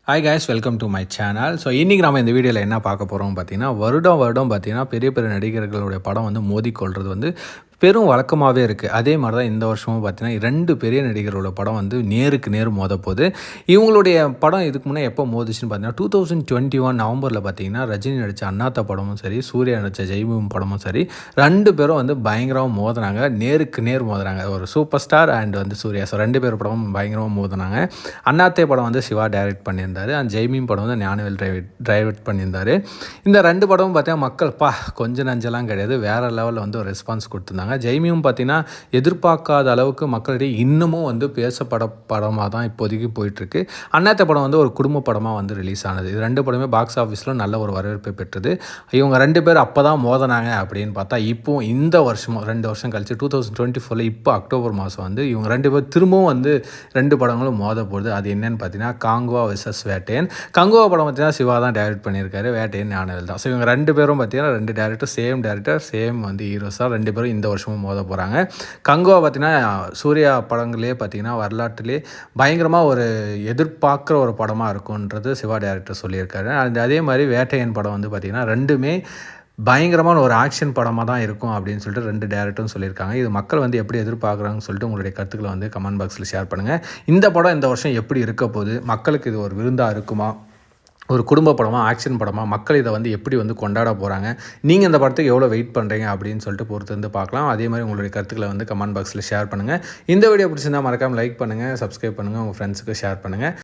Hi guys, welcome to my channel. So இன்றைக்கி நம்ம இந்த வீடியோவில் என்ன பார்க்க போகிறோம் பார்த்தீங்கன்னா, வருடம் பார்த்தீங்கன்னா பெரிய பெரிய நடிகர்களுடைய படம் வந்து மோதிக்கொள்வது வந்து பெரும் வழக்கமாகவே இருக்குது. அதே மாதிரி தான் இந்த வருஷமும் பார்த்தீங்கன்னா 2 பெரிய நடிகர்களோட படம் வந்து நேருக்கு நேர் மோதப்போகுது. இவங்களுடைய படம் இதுக்கு முன்னே எப்போ மோதிச்சுன்னு பார்த்தீங்கன்னா 2021 நவம்பரில் பார்த்தீங்கன்னா ரஜினி நடித்த அண்ணாத்த படமும் சரி, சூர்யா நடித்த ஜெய்பீம் படமும் சரி, 2 பேரும் வந்து பயங்கரமாக மோதினாங்க. நேருக்கு நேர் மோதுனாங்க. ஒரு சூப்பர் ஸ்டார் அண்ட் வந்து சூர்யா. ஸோ 2 பேர் படமும் பயங்கரமாக மோதினாங்க. அண்ணாத்தே படம் வந்து சிவா டைரக்ட் பண்ணியிருந்தார். அண்ட் ஜெய்பீம் படம் வந்து ஞானவேல் டைரக்ட் பண்ணியிருந்தார். இந்த 2 படமும் பார்த்தீங்கன்னா மக்கள் கொஞ்சம் நஞ்செல்லாம் கிடையாது, வேறு லெவலில் வந்து ஒரு ரெஸ்பான்ஸ் கொடுத்துருந்தாங்க. ஜெய்மியும் பார்த்தீங்கன்னா எதிர்பார்க்காத அளவுக்கு மக்களிடையே இன்னமும் வந்து பேசப்பட படமாக தான் இப்போதைக்கு போயிட்டுருக்கு. அண்ணாத்த படம் வந்து ஒரு குடும்ப படமாக வந்து ரிலீஸ் ஆனது. இது 2 படமே பாக்ஸ் ஆஃபீஸில் நல்ல ஒரு வரவேற்பை பெற்றது. இவங்க 2 பேர் அப்போ தான் மோதினாங்க அப்படின்னு பார்த்தா, இப்போ இந்த வருஷமும் 2 வருஷம் கழிச்சு 2024 இப்போ அக்டோபர் மாதம் வந்து இவங்க 2 பேர் திரும்பவும் வந்து 2 படங்களும் மோத போகுது. அது என்னன்னு பார்த்தீங்கன்னா காங்குவா வெர்சஸ் வேட்டையன். கங்குவா படம் பார்த்தீங்கன்னா சிவா தான் டைரக்ட் பண்ணியிருக்காரு, வேட்டையன் ஞானவேல் தான். ஸோ இவங்க 2 பேரும் பார்த்தீங்கன்னா 2 டேரக்டர் சேம் வந்து ஹீரோஸ் தான். 2 பேரும் இந்த வருஷமும் மோத போகிறாங்க. கங்குவா பார்த்தீங்கன்னா சூர்யா படங்களே பார்த்தீங்கன்னா வரலாற்றிலே பயங்கரமாக ஒரு எதிர்பார்க்குற ஒரு படமாக இருக்குன்றது சிவா டைரக்டர் சொல்லியிருக்காரு. அதே மாதிரி வேட்டையன் படம் வந்து பார்த்திங்கன்னா 2மே பயங்கரமான ஒரு ஆக்ஷன் படமாக தான் இருக்கும் அப்படின்னு சொல்லிட்டு 2 டேரக்டரும் சொல்லியிருக்காங்க. இது மக்கள் வந்து எப்படி எதிர்பார்க்குறாங்கன்னு சொல்லிட்டு உங்களுடைய கருத்துக்களை வந்து கமெண்ட் பாக்ஸில் ஷேர் பண்ணுங்கள். இந்த படம் இந்த வருஷம் எப்படி இருக்க போகுது, மக்களுக்கு இது ஒரு விருந்தாக இருக்குமா, ஒரு குடும்ப படமாக, ஆக்ஷன் படமாக, மக்கள் இதை வந்து எப்படி வந்து கொண்டாட போகிறாங்க, நீங்கள் இந்த படத்துக்கு எவ்வளோ வெயிட் பண்ணுறீங்க அப்படின்னு சொல்லிட்டு பொறுத்து வந்து பார்க்கலாம். அதே மாதிரி உங்களுடைய கருத்துக்களை வந்து கமெண்ட் பாக்ஸில் ஷேர் பண்ணுங்கள். இந்த வீடியோ பிடிச்சிருந்தால் மறக்காமல் லைக் பண்ணுங்கள், சப்ஸ்கிரைப் பண்ணுங்கள், உங்கள் ஃப்ரெண்ட்ஸுக்கு ஷேர் பண்ணுங்கள்.